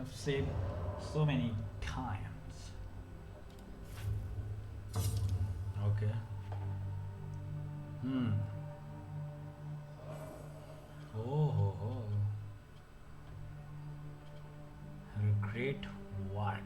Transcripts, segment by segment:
I've saved so many times. Okay. Hmm. Oh, ho, ho. Great work.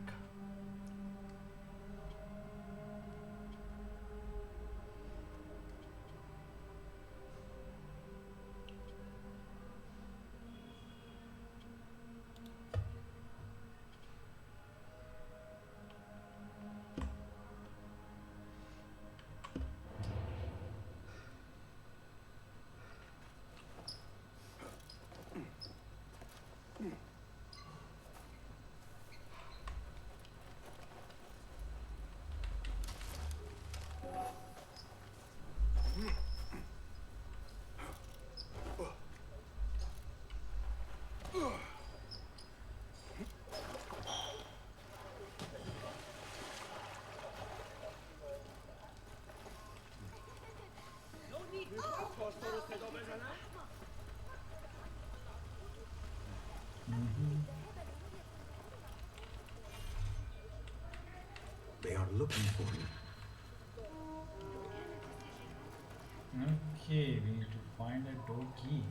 Mhm. They are looking for you. Okay, we need to find a door key.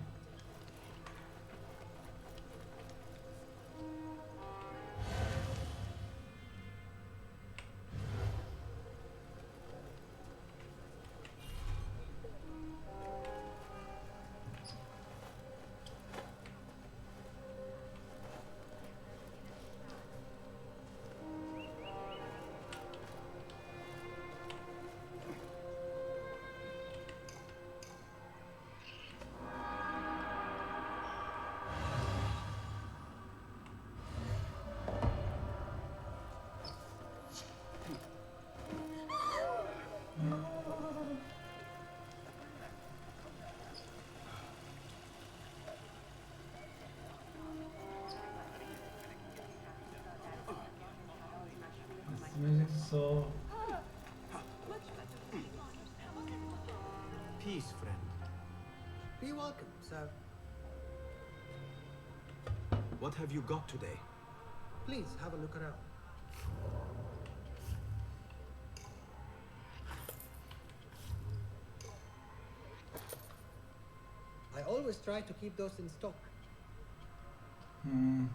This music is so. Peace, friend. Be welcome, sir. What have you got today? Please have a look around. I always try to keep those in stock. Hmm.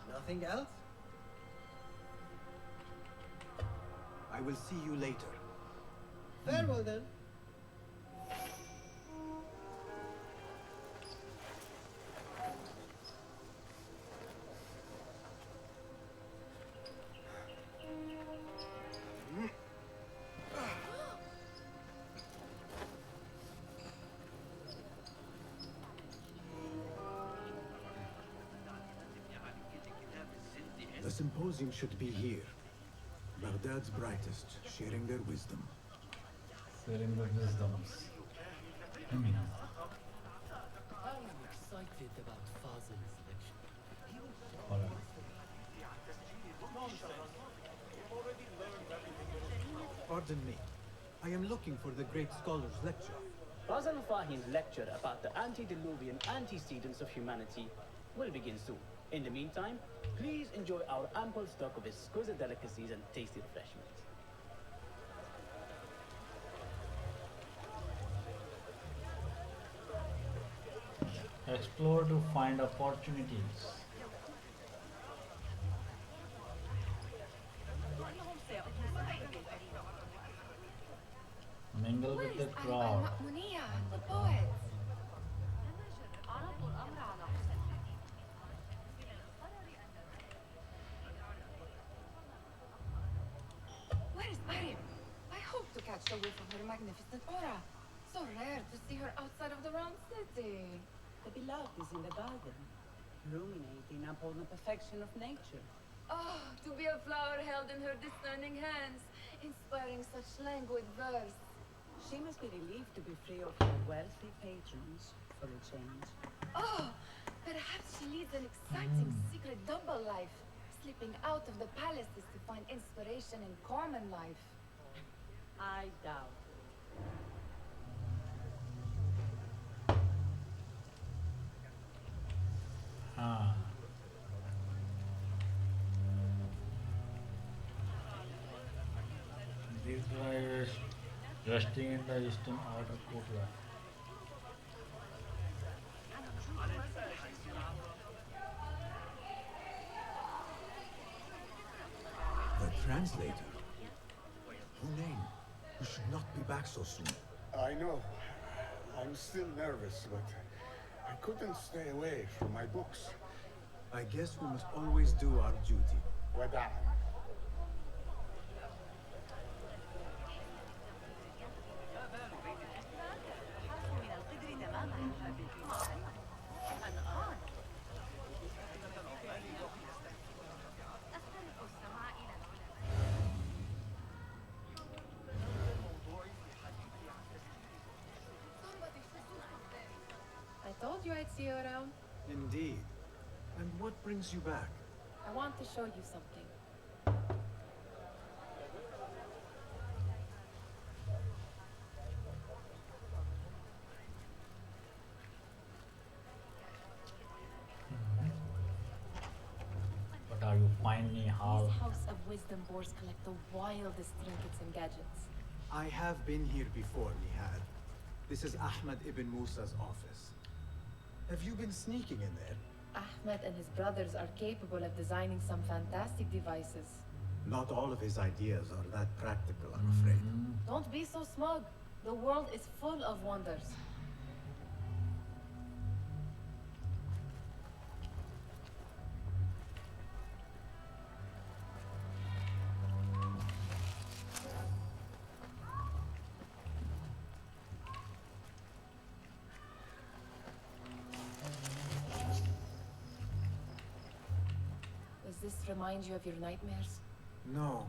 Nothing else? I will see you later. Farewell then. The symposium should be here. Baghdad's brightest, sharing their wisdom. Sharing the wisdoms. I'm excited about Fazil's lecture. Alright. Pardon me. I am looking for the great scholar's lecture. Fazal Fahim's lecture about the antediluvian antecedents of humanity will begin soon. In the meantime, please enjoy our ample stock of exquisite delicacies and tasty refreshments. Explore to find opportunities. Mingle Where with is the Ayman crowd. Ma'muniyya, the poet? Where is Mariam? I hope to catch the whiff of her magnificent aura. So rare to see her outside of the round city. The beloved is in the garden, ruminating upon the perfection of nature. Oh, to be a flower held in her discerning hands, inspiring such languid verse. She must be relieved to be free of her wealthy patrons for a change. Oh, perhaps she leads an exciting secret double life, slipping out of the palaces to find inspiration in common life. I doubt. Ah. These guys resting in the eastern outer courtyard. The translator. Hunain, you should not be back so soon. I know. I'm still nervous, but I couldn't stay away from my books. I guess we must always do our duty. وداعا. I told you I'd see you around. Indeed. And what brings you back? I want to show you something. What are you finding, Hal? These House of Wisdom boards collect the wildest trinkets and gadgets. I have been here before, Nihad. This is Ahmed ibn Musa's office. Have you been sneaking in there? Ahmed and his brothers are capable of designing some fantastic devices. Not all of his ideas are that practical, I'm afraid. Don't be so smug. The world is full of wonders. Does this remind you of your nightmares? No.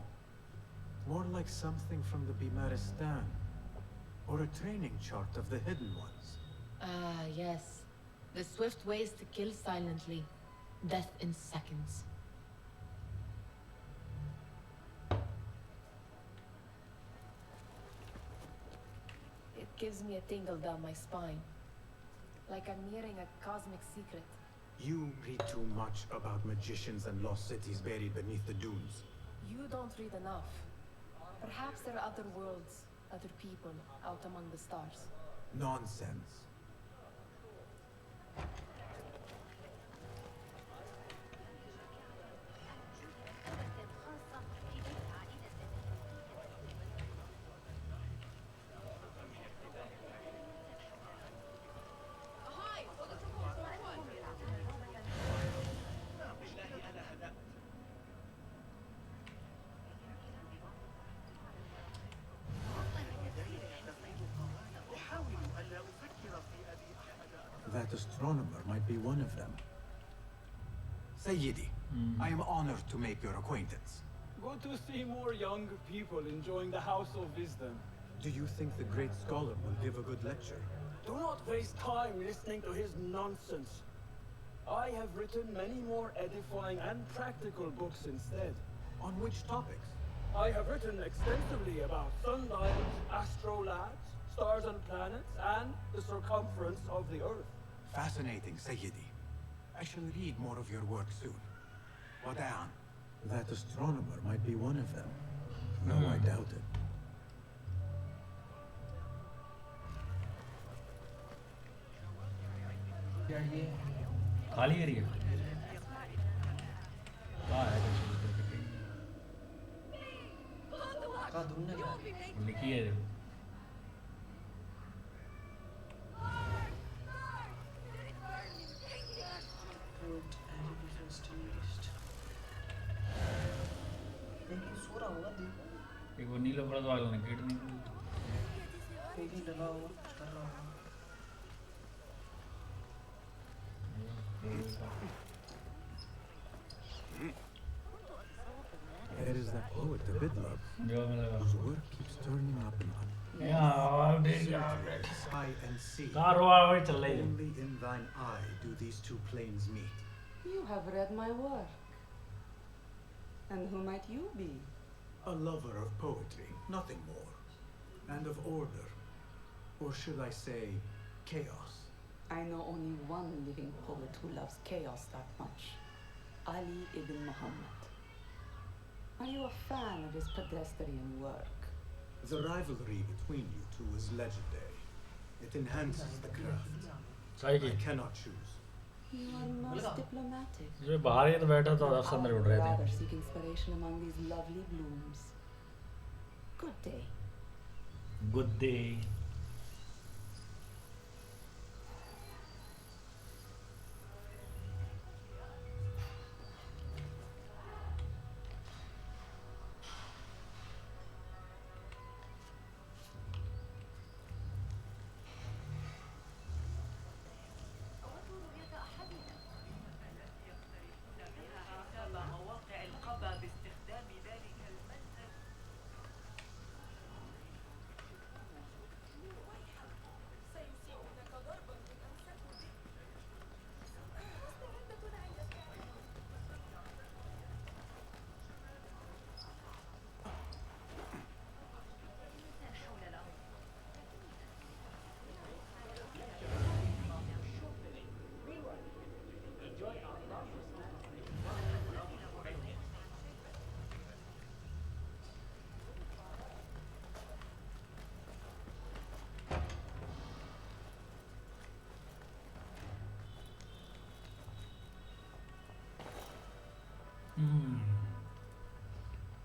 More like something from the Bimaristan. Or a training chart of the hidden ones. Ah, yes. The swift ways to kill silently. Death in seconds. It gives me a tingle down my spine. Like I'm nearing a cosmic secret. You read too much about magicians and lost cities buried beneath the dunes. You don't read enough. Perhaps there are other worlds, other people, out among the stars. Nonsense. That astronomer might be one of them. Sayyidi, I am honored to make your acquaintance. Good to see more young people enjoying the House of Wisdom. Do you think the great scholar will give a good lecture? Do not waste time listening to his nonsense. I have written many more edifying and practical books instead. On which topics? I have written extensively about sundials, astrolabes, stars and planets, and the circumference of the Earth. Fascinating, Sayyidi. I shall read more of your work soon. Wada'an. That astronomer might be one of them. No, I doubt it. खाली area कहाँ है लिखी है एक वो नीला बड़ा वाला ने गेट नहीं There is that poet, the Bidlove, जो मैं whose work keeps turning up and up. यहाँ Sky and sea. कार वही चल रही है Only in thine eye do these two planes meet. You have read my work. And who might you be? A lover of poetry, nothing more. And of order. Or should I say, chaos. I know only one living poet who loves chaos that much. Ali ibn Muhammad. Are you a fan of his pedestrian work? The rivalry between you two is legendary. It enhances the craft. सही I की cannot choose. You are most diplomatic. जो बाहर ही तो बैठा तो अफसर मेरे उठ रहे Rather थे seek inspiration among these lovely blooms. Good day. Good day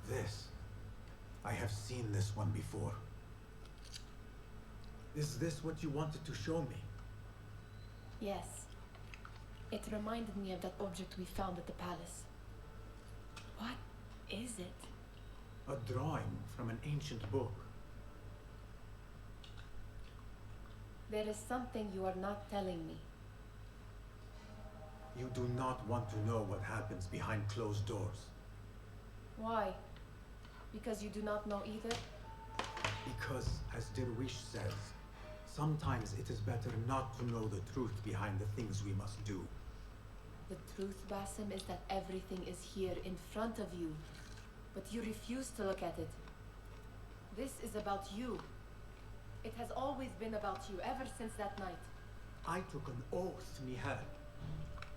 This. I have seen this one before. Is this what you wanted to show me? Yes. It reminded me of that object we found at the palace. What is it? A drawing from an ancient book. There is something you are not telling me. You do not want to know what happens behind closed doors. Why? Because you do not know either? Because, as Derwish says, sometimes it is better not to know the truth behind the things we must do. The truth, Basim, is that everything is here in front of you. But you refuse to look at it. This is about you. It has always been about you, ever since that night. I took an oath, Nihal,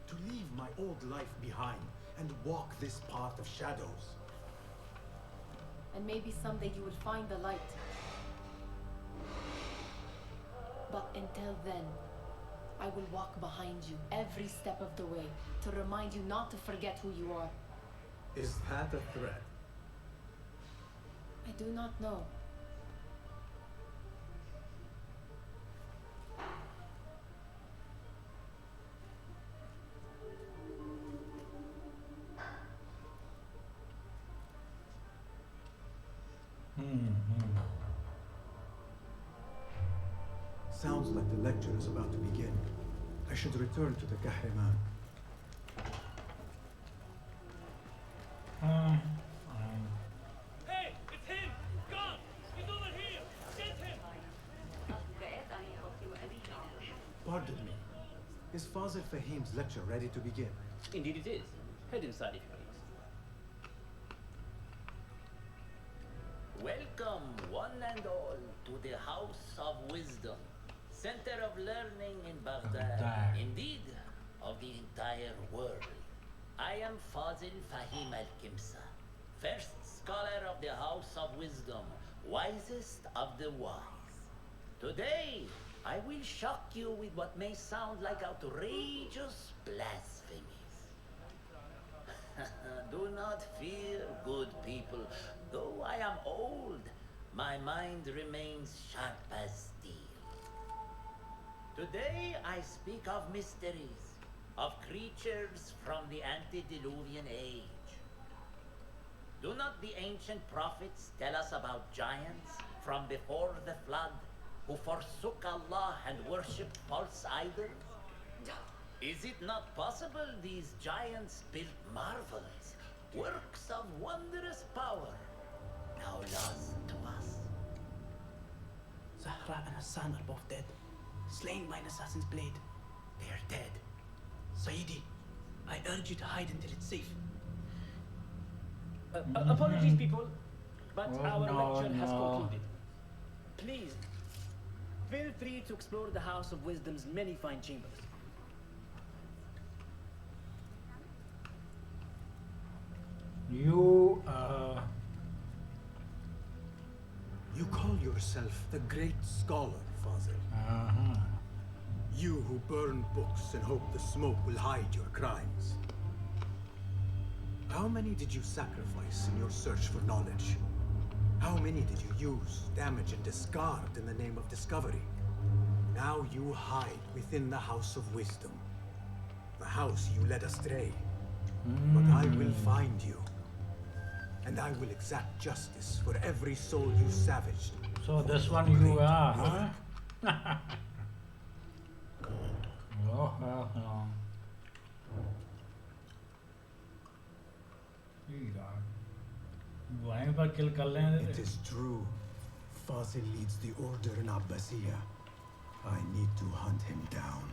to leave my old life behind and walk this path of shadows. And maybe someday you will find the light. But until then, I will walk behind you every step of the way to remind you not to forget who you are. Is that a threat? I do not know. Sounds like the lecture is about to begin. I should return to the Kahraman. Hey, it's him! Gone! He's over here! Get him! Pardon me. Is Fazil Fahim's lecture ready to begin? Indeed it is. Head inside if you please. Welcome, one and all, to the House of Wisdom, center of learning in Baghdad, indeed, of the entire world. I am Fazil Fahim al-Kimsa, first scholar of the House of Wisdom, wisest of the wise. Today, I will shock you with what may sound like outrageous blasphemies. Do not fear, good people. Though I am old, my mind remains sharp as steel. Today I speak of mysteries, of creatures from the antediluvian age. Do not the ancient prophets tell us about giants from before the flood who forsook Allah and worshipped false idols? Is it not possible these giants built marvels, works of wondrous power, now lost to us? Zahra and Hassan are both dead, slain by an assassin's blade. They're dead. Sayyidi, I urge you to hide until it's safe. Apologies, people, but Oh, our no, lecture has no. concluded. Please, feel free to explore the House of Wisdom's many fine chambers. You, You call yourself the great scholar, Fazil. You who burn books and hope the smoke will hide your crimes. How many did you sacrifice in your search for knowledge? How many did you use, damage, and discard in the name of discovery? Now you hide within the House of Wisdom. The house you led astray. But I will find you. And I will exact justice for every soul you savaged. so for this your one you great are, work. huh? Oh. वहीं पर किल कर लें It is true. Fazil leads the order in Abbasiya. I need to hunt him down.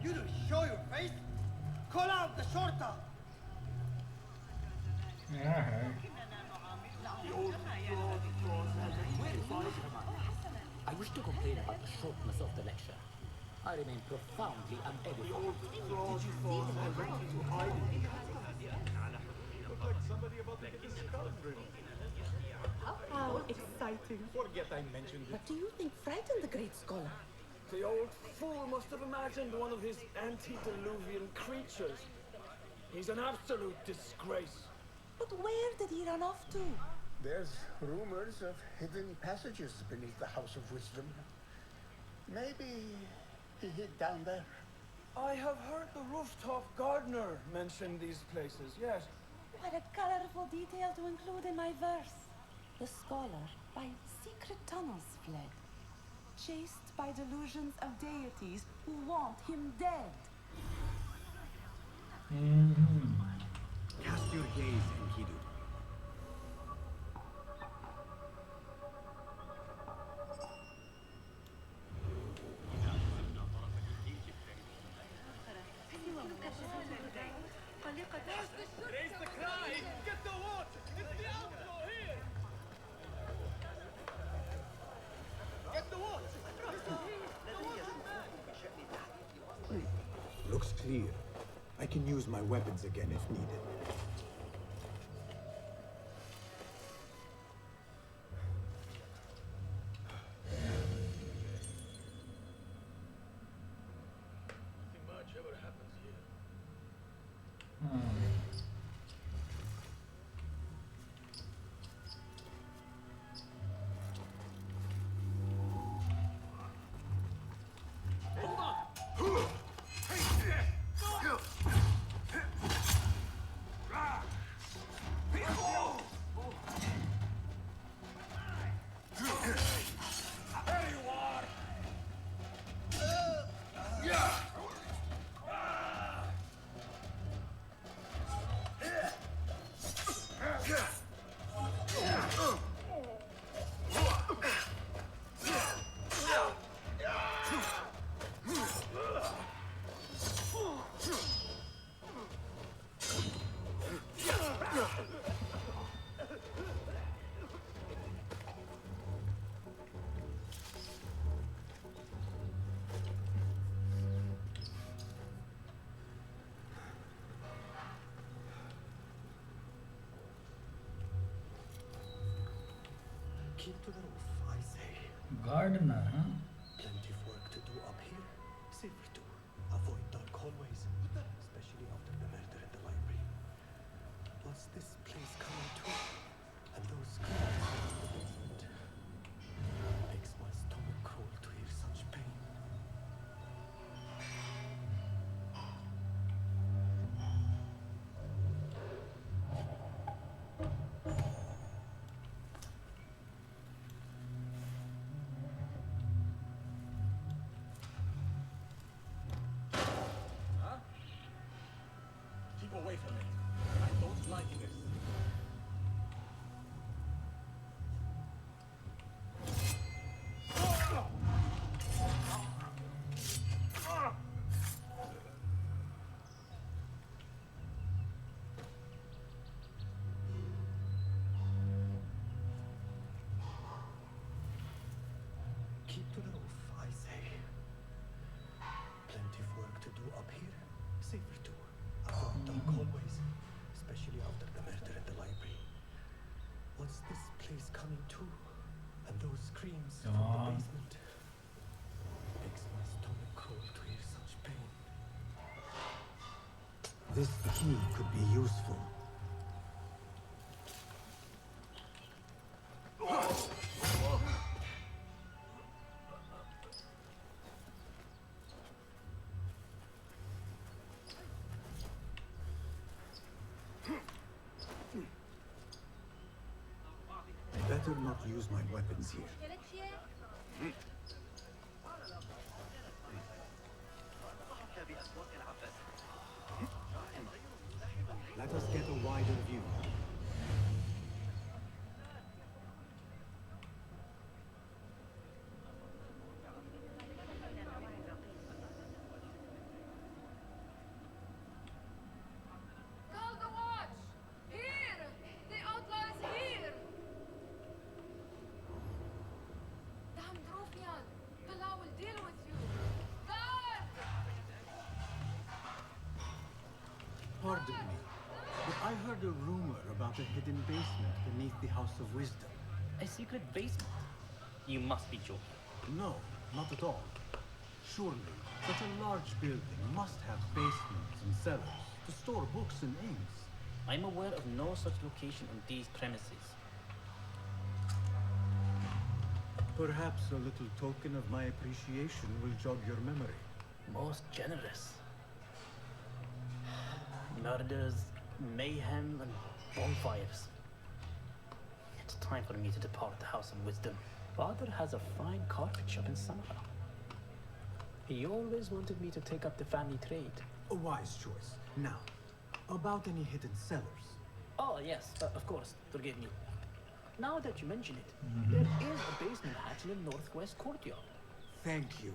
You don't show your face. Call out the shorter. Yeah. I wish to complain about the shortness of the lecture. I remain profoundly unedified. Did you see How exciting. Forget I mentioned it. What do you think frightened the great scholar? The old fool must have imagined one of his antediluvian creatures. He's an absolute disgrace. But where did he run off to? There's rumors of hidden passages beneath the House of Wisdom. Maybe he hid down there. I have heard the rooftop gardener mention these places, yes. What a colorful detail to include in my verse. The scholar by secret tunnels fled, chased by delusions of deities who want him dead. Cast your gaze, Enkidu. Raise the cry! Get the water! It's the outlaw here! Get the water! Looks clear. I can use my weapons again if needed. Nothing much ever happens here. Keep to the roof, I say. Gardener, huh? Plenty of work to do up here. Safer too. Avoid dark hallways, especially after the murder in the library. Plus this place coming too, and those screams in the basement. Makes my stomach crawl to hear such pain. Keep away from it. I don't like this. Keep to the roof, I say. Plenty of work to do up here. Safer too. Avoid dark hallways, especially after the murder in the library. What's this place coming to? And those screams from the basement. Makes my stomach crawl to hear such pain. This key could be useful. I better not use my weapons here. Let us get a wider view. Call the watch! Here! The outlaw is here! Damn Ruffian! Bilal will deal with you! Guard! Pardon me, but I heard a rumor about a hidden basement beneath the House of Wisdom. A secret basement? You must be joking. No, not at all. Surely, such a large building must have basements and cellars to store books and inks. I'm aware of no such location on these premises. Perhaps a little token of my appreciation will jog your memory. Most generous. Murders, mayhem, and bonfires. It's time for me to depart the House of Wisdom. Father has a fine carpet shop in Samara. He always wanted me to take up the family trade. A wise choice. Now, about any hidden cellars. Oh, yes, of course. Forgive me. Now that you mention it, there is a basement hatch in the northwest courtyard. Thank you.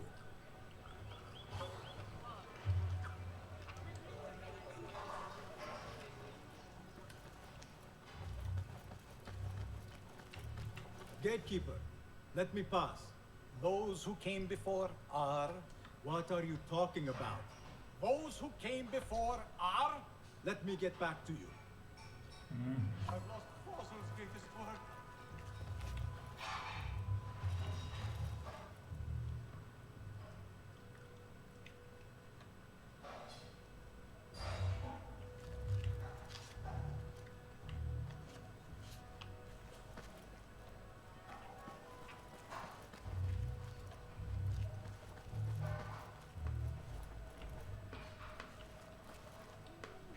Gatekeeper, let me pass. Those who came before are... What are you talking about? Those who came before are... Let me get back to you. I've lost Fossil's greatest work.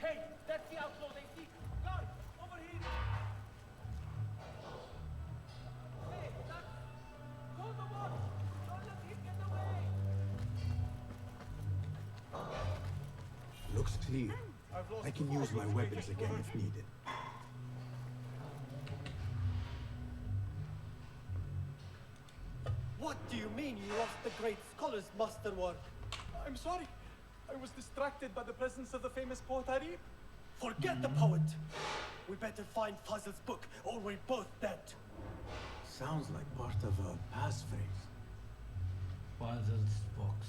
Hey, that's the outlaw they seek. Guard, over here. Hey, that's... Call the watch. Don't let him get away. Looks clear. I've lost I can use my Fossil's weapons greatest again work. if needed. What do you mean you lost the great scholar's masterwork? I'm sorry. I was distracted by the presence of the famous poet Arif. Forget the poet. We better find Fazil's book or we're both dead. Sounds like part of a passphrase. Puzzles box.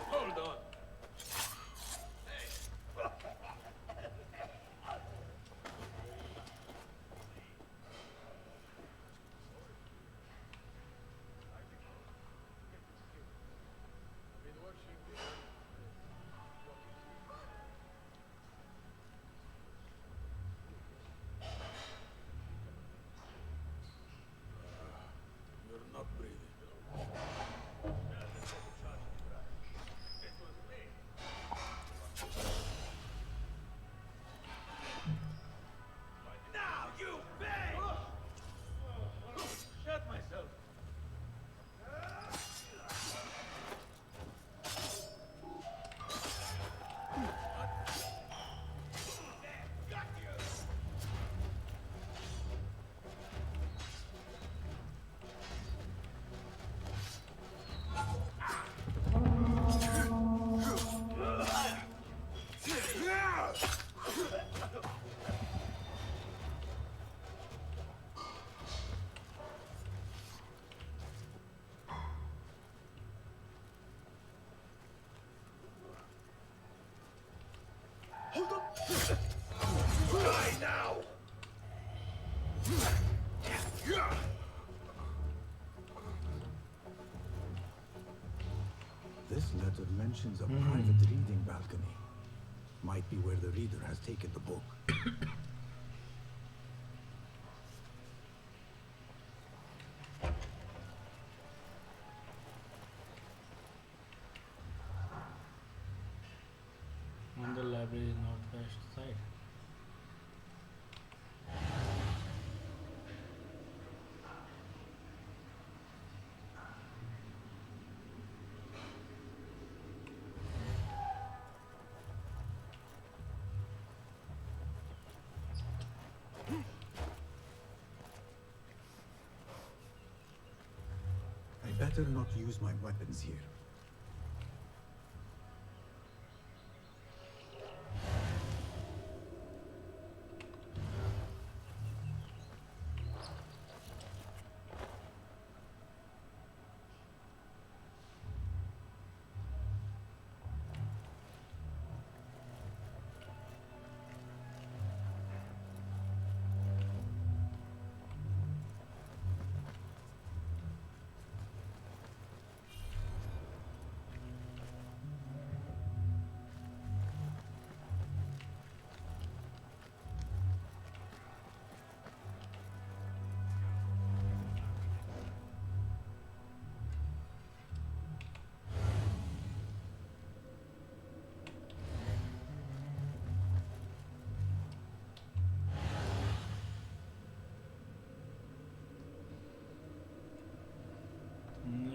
Hold on. This letter mentions a private reading balcony. Might be where the reader has taken the book. On the library northwest side. I better not use my weapons here.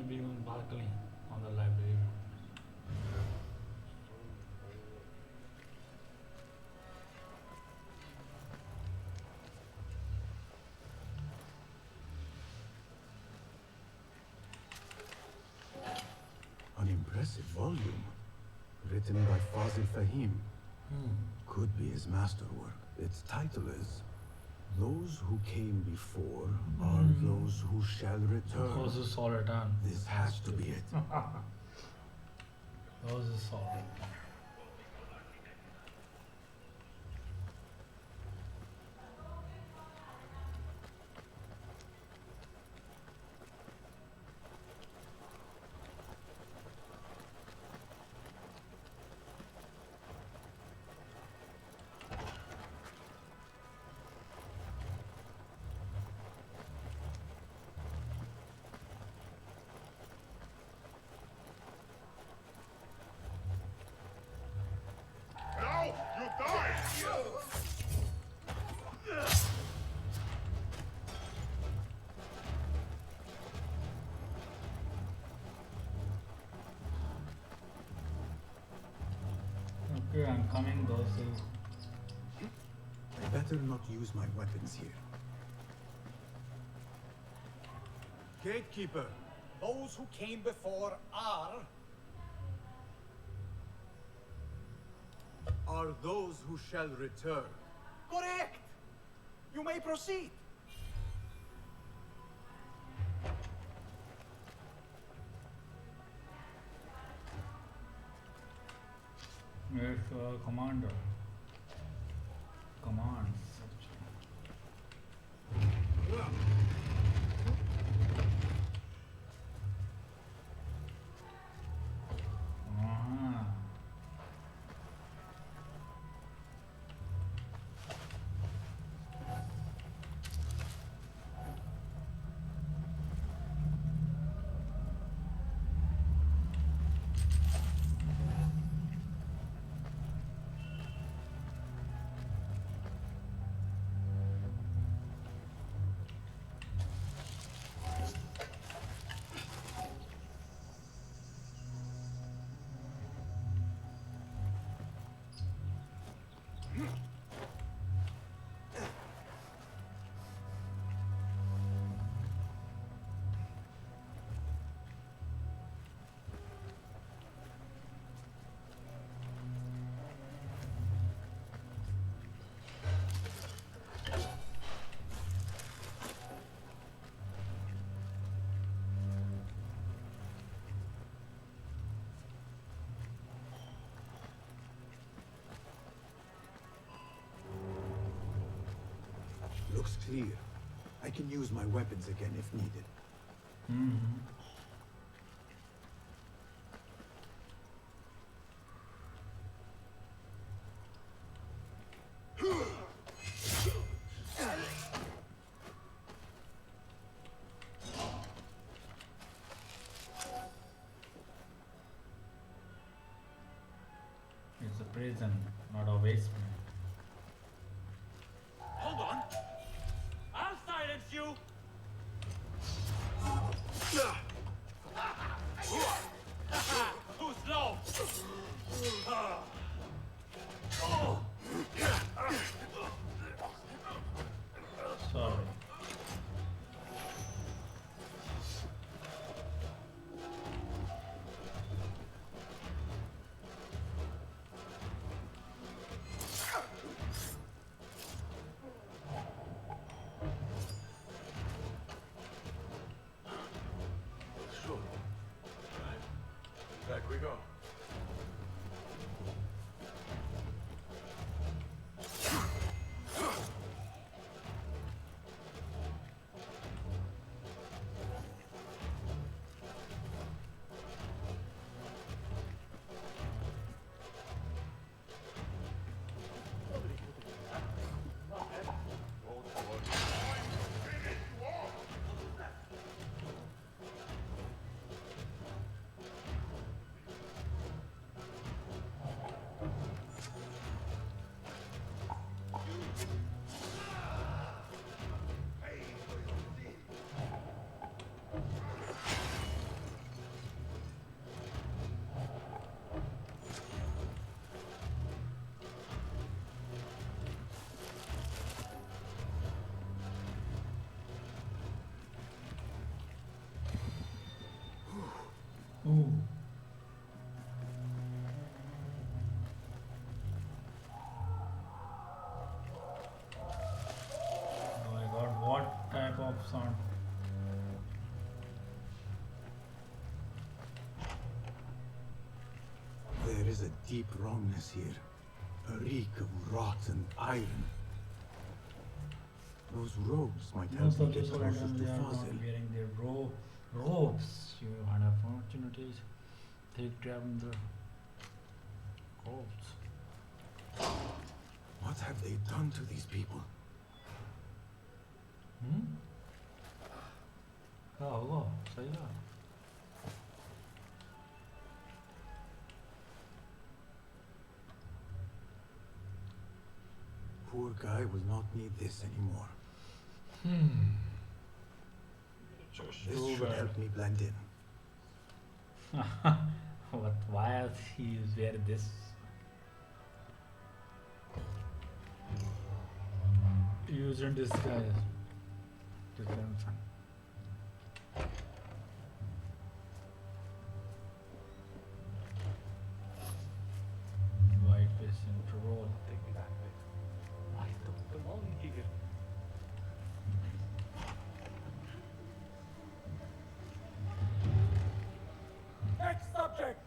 Maybe one balcony on the library. An impressive volume. Written by Fazil Fahim. Could be his masterwork. Its title is Those Who Came Before Are Those Who Shall Return. Those who saw return. This has to be it. Those who saw return. Okay, I'm coming, those who... I better not use my weapons here. Gatekeeper, those who came before are those who shall return. correct. You may proceed. It's commander. Commands. Looks clear. I can use my weapons again if needed. prison, not a basement. Hold on. I'll silence you. Too slow. Sorry. Sure. Right. Back we go. Ooh. Oh my god, what type of sound? There is a deep wrongness here. A reek of rotten iron. Those robes might Most help of me the get closer soldiers to they are not Fazil. wearing their robes. You had opportunities. They grab the robes. What have they done to these people? क्या होगा सही है Poor guy will not need this anymore. Just This too should bad. help me blend in. What? Why is he wearing this? Use and disguise. Different. White face intro. Exactly. I don't belong here. Next subject!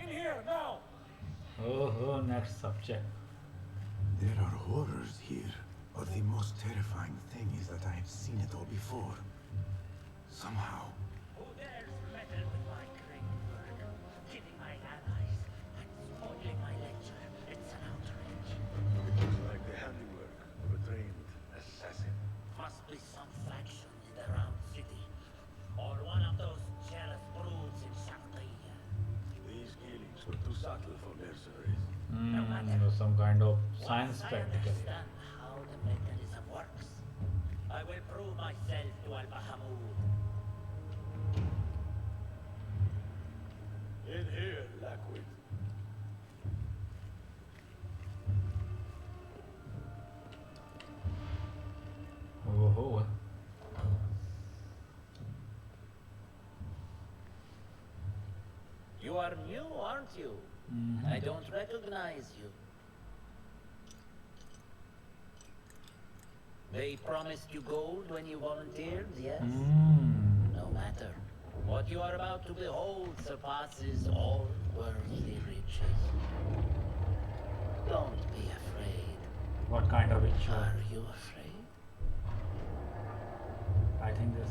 In here, now! Oh, next subject. There are horrors here, but the most terrifying thing is that I have seen it all before. Somehow. Who dares meddle with my great work, killing my allies and spoiling my lecture? It's an outrage. It looks like the handiwork of a trained assassin. Must be some faction in the Round City, or one of those jealous broods in Sharqiyya. These killings were too subtle for mercenaries. Some kind of science Once I practical. understand how the mechanism works, I will prove myself to Al-Bahamud. In here, Lackwit. Oh. You are new, aren't you? I don't recognize you. They promised you gold when you volunteered, yes? No matter. What you are about to behold surpasses all worldly riches. Don't be afraid. What kind of ritual? Are you afraid? I think this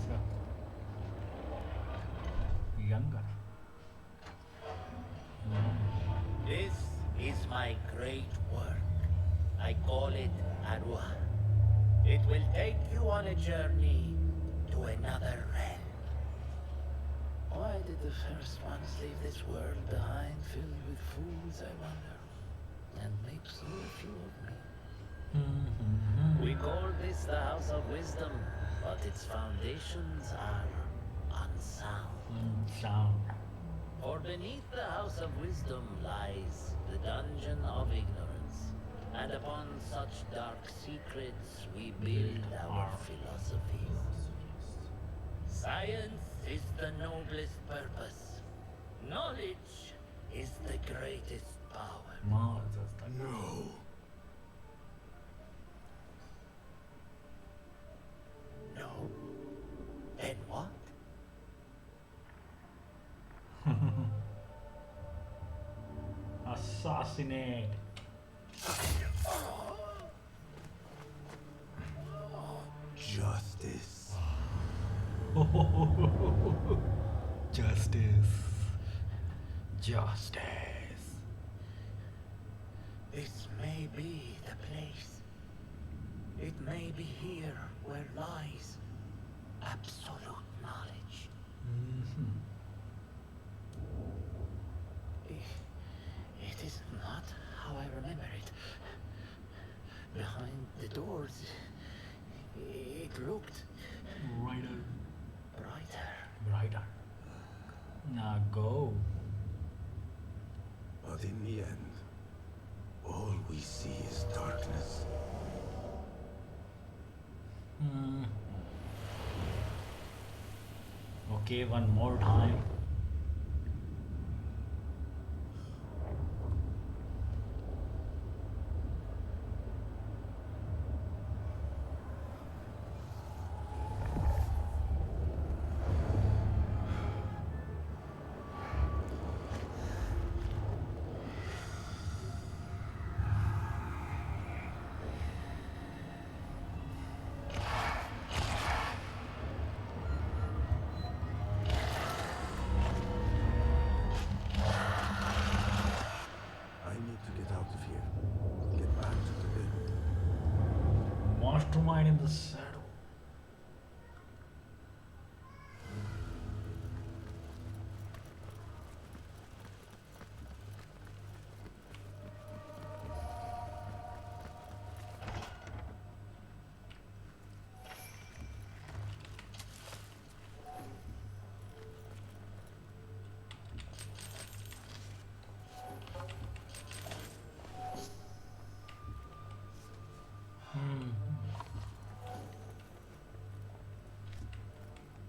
younger. This is my great work. I call it Arwah. It will take you on a journey to another realm. Why did the first ones leave this world behind filled with fools, I wonder? and make so few of me. We call this the House of Wisdom, but its foundations are unsound. For beneath the House of Wisdom lies the Dungeon of Ignorance, and upon such dark secrets we build our philosophy. Science is the noblest purpose. Knowledge is the greatest power. No. No? Then what? Assassinate. Justice. Justice. Justice. This may be the place. It may be here where lies absolute knowledge. It is not how I remember it. Behind the doors, it looked brighter. Now go. But in the end, all we see is darkness. Okay, one more time. Mastermind in the saddle.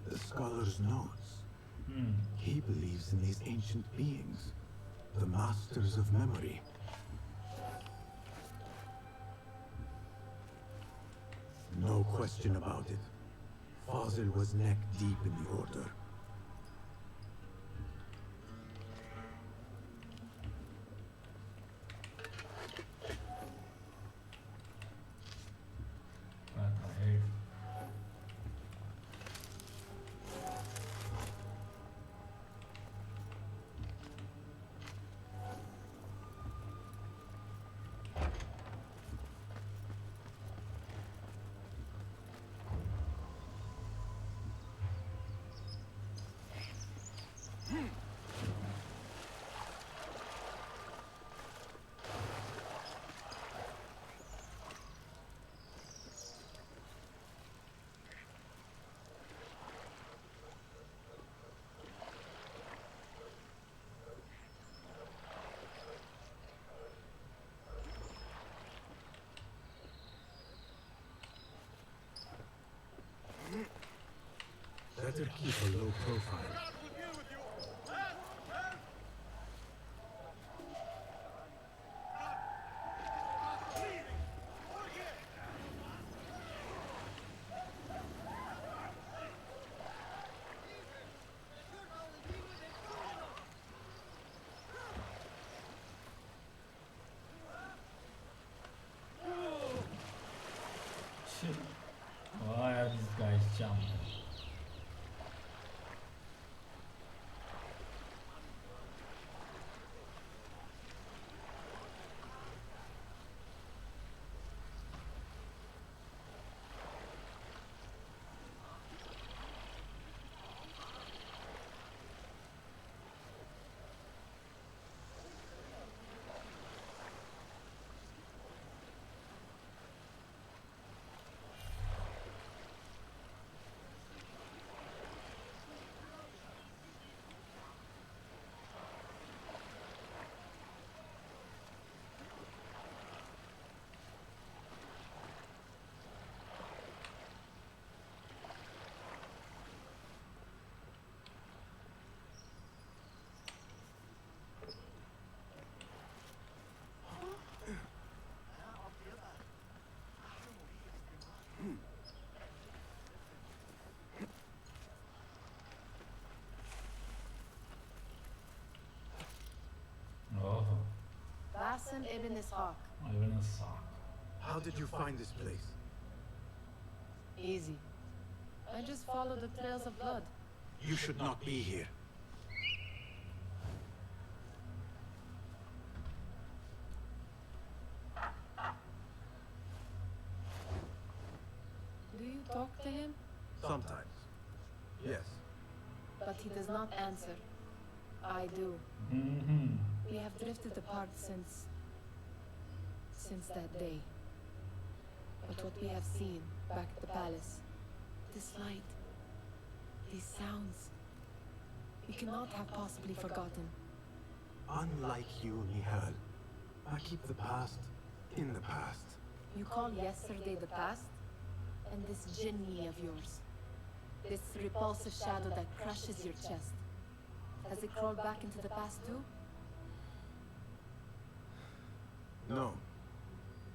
The scholar's notes. He believes in these ancient beings, the masters of memory. No question about it. Fazil was neck deep in the Order. Better keep a low profile. Why are these guys jumping? Basim ibn Ishaq. Even a sock. How did you find this place? Easy. I just follow the trails of blood. You should not be here. Do you talk to him? Sometimes. Yes. But he does not answer. I do. We have drifted apart since that day. But what we have seen back at the palace, this light, these sounds, we cannot have possibly forgotten. Unlike you, Nihal, I keep the past in the past. You call yesterday the past? And this jinni of yours, this repulsive shadow that crushes your chest, has it crawled back into the past too? No.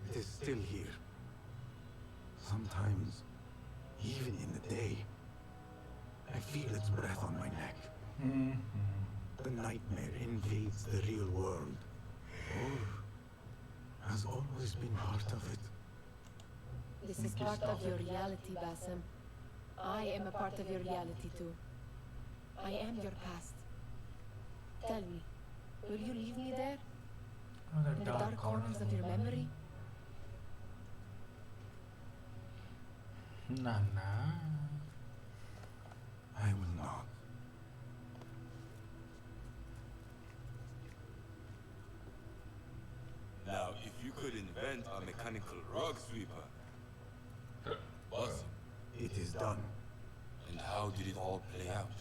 It is still here. Sometimes, even in the day, I feel its breath on my neck. The nightmare invades the real world, or has always been part of it. This is part of your reality, Basim. I am a part of your reality too. I am your past. Tell me, will you leave me there? In the dark corners of your memory? Nana. I will not. Now, if you could invent a mechanical rug sweeper. Awesome. It is done. And how did it all play out?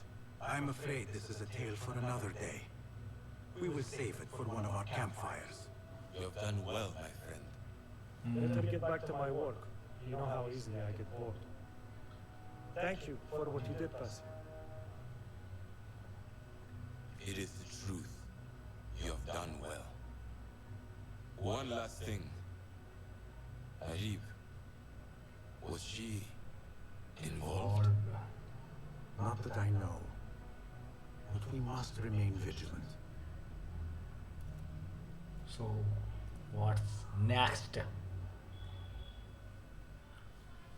I'm afraid this is a tale for another day. We will save it for one of our campfires. You have done well, my friend. Let me get back to my work. You know how easily I get bored. Thank you for what you did, Basim. It is the truth. You have done well. One last thing. Arib, was she involved? Not that I know. But we must remain vigilant. So, what's next?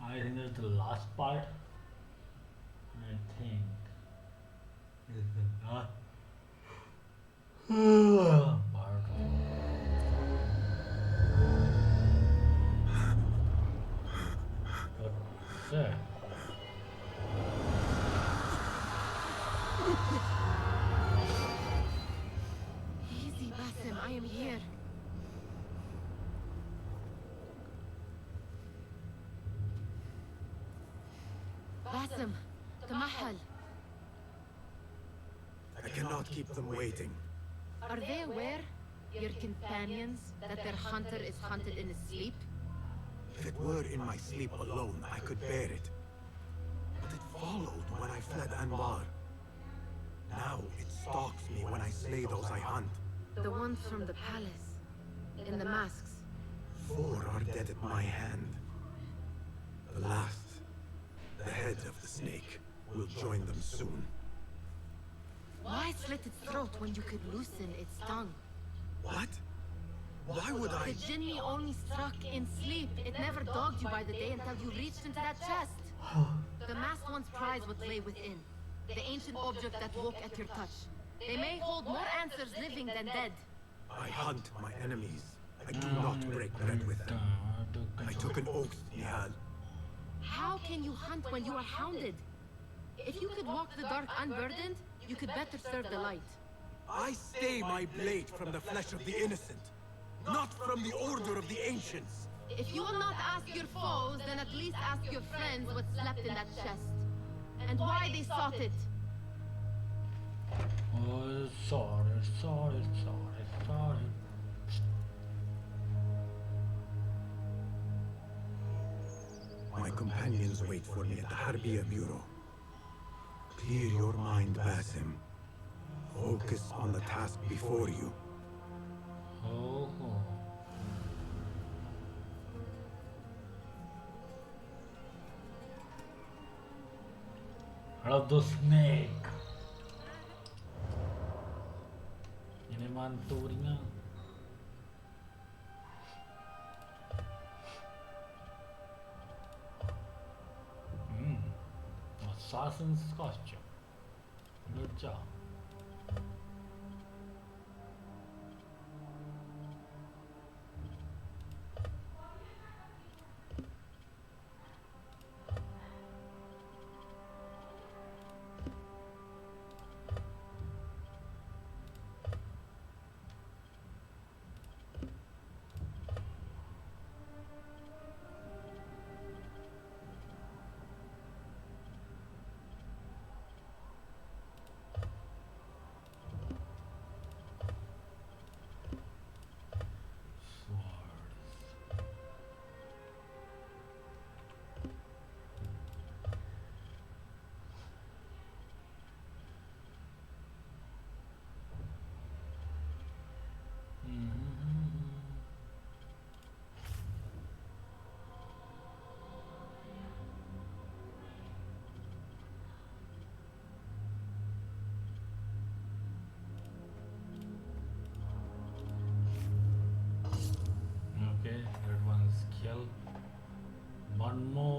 I think that's the last part. I think is the last part. What's that? Easy, Basim, I am here. Basim, Tamahal. I cannot keep them waiting. Are they aware, your companions, that their hunter is hunted in his sleep? If it were in my sleep alone, I could bear it. But it followed when I fled Anbar. Now it stalks me when I slay those I hunt. The ones from the palace, in the masks. 4 are dead at my hand. The last, the head of the snake, will join them soon. Why slit its throat when you could loosen its tongue? What? Why would I? The jinni only struck in sleep. It never dogged you by the day until you reached into that chest. The masked ones prize what lay within. The ancient object that woke at your touch. They may hold more answers living than dead. I hunt my enemies. I do not break bread with them. I took an oath, Nihal. How can you hunt when you are hounded? If you could walk the dark unburdened, you could better serve the light. I stay my blade from the flesh of the innocent, not from the order of the ancients. If you will not ask your foes, then at least ask your friends what slept in that chest. And why they sought it. Oh, sorry. My companions wait for me at the Harbiya Bureau. Clear your mind, Basim. Focus on the task before you. Oh. Head of the snake. Ini mantunya. assassin's costume. Good job. Okay, that one's killed. One more.